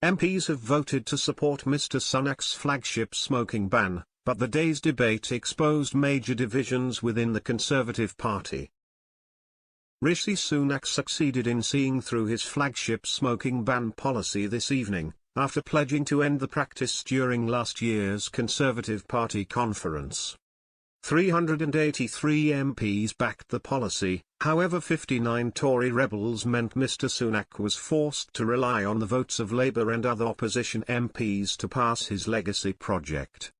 MPs have voted to support Mr. Sunak's flagship smoking ban, but the day's debate exposed major divisions within the Conservative Party. Rishi Sunak succeeded in seeing through his flagship smoking ban policy this evening, after pledging to end the practice during last year's Conservative Party conference. 383 MPs backed the policy, however 59 Tory rebels meant Mr. Sunak was forced to rely on the votes of Labour and other opposition MPs to pass his legacy project.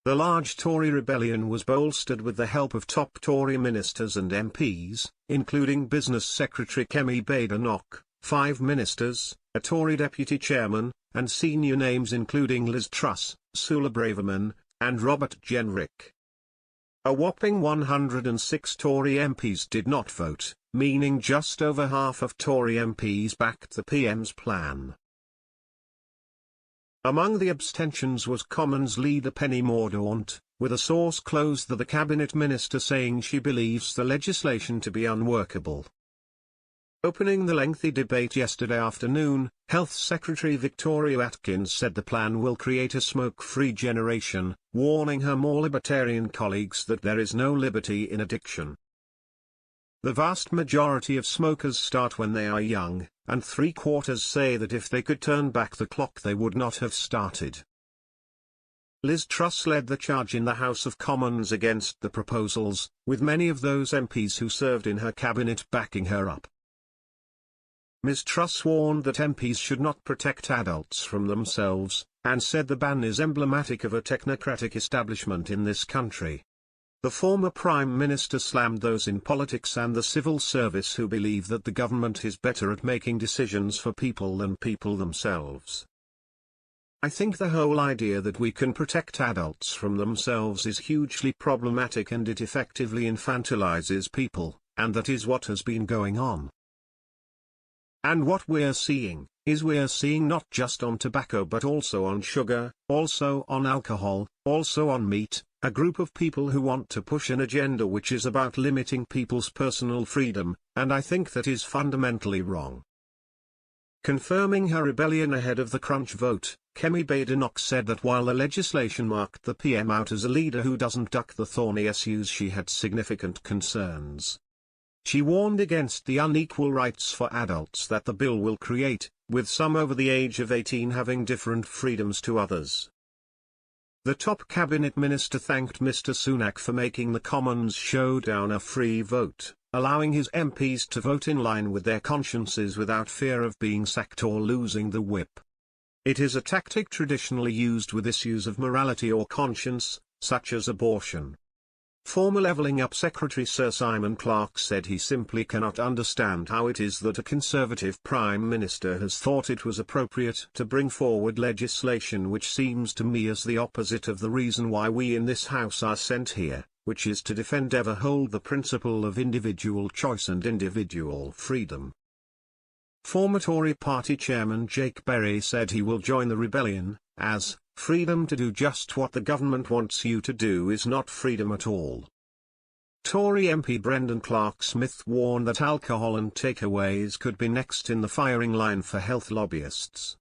The large Tory rebellion was bolstered with the help of top Tory ministers and MPs, including Business Secretary Kemi Badenoch, 5 ministers, a Tory deputy chairman, and senior names including Liz Truss, Suella Braverman, and Robert Jenrick. A whopping 106 Tory MPs did not vote, meaning just over half of Tory MPs backed the PM's plan. Among the abstentions was Commons leader Penny Mordaunt, with a source close to the cabinet minister saying she believes the legislation to be unworkable. Opening the lengthy debate yesterday afternoon, Health Secretary Victoria Atkins said the plan will create a smoke-free generation, warning her more libertarian colleagues that there is no liberty in addiction. The vast majority of smokers start when they are young, and 3/4 say that if they could turn back the clock they would not have started. Liz Truss led the charge in the House of Commons against the proposals, with many of those MPs who served in her cabinet backing her up. Ms. Truss warned that MPs should not protect adults from themselves, and said the ban is emblematic of a technocratic establishment in this country. The former Prime Minister slammed those in politics and the civil service who believe that the government is better at making decisions for people than people themselves. I think the whole idea that we can protect adults from themselves is hugely problematic and it effectively infantilizes people, and that is what has been going on. And what we're seeing not just on tobacco but also on sugar, also on alcohol, also on meat, a group of people who want to push an agenda which is about limiting people's personal freedom, and I think that is fundamentally wrong. Confirming her rebellion ahead of the crunch vote, Kemi Badenoch said that while the legislation marked the PM out as a leader who doesn't duck the thorny issues, she had significant concerns. She warned against the unequal rights for adults that the bill will create, with some over the age of 18 having different freedoms to others. The top cabinet minister thanked Mr. Sunak for making the Commons showdown a free vote, allowing his MPs to vote in line with their consciences without fear of being sacked or losing the whip. It is a tactic traditionally used with issues of morality or conscience, such as abortion. Former Levelling Up Secretary Sir Simon Clarke said he simply cannot understand how it is that a Conservative Prime Minister has thought it was appropriate to bring forward legislation which seems to me as the opposite of the reason why we in this House are sent here, which is to defend ever hold the principle of individual choice and individual freedom. Former Tory party chairman Jake Berry said he will join the rebellion, as freedom to do just what the government wants you to do is not freedom at all. Tory MP Brendan Clark-Smith warned that alcohol and takeaways could be next in the firing line for health lobbyists.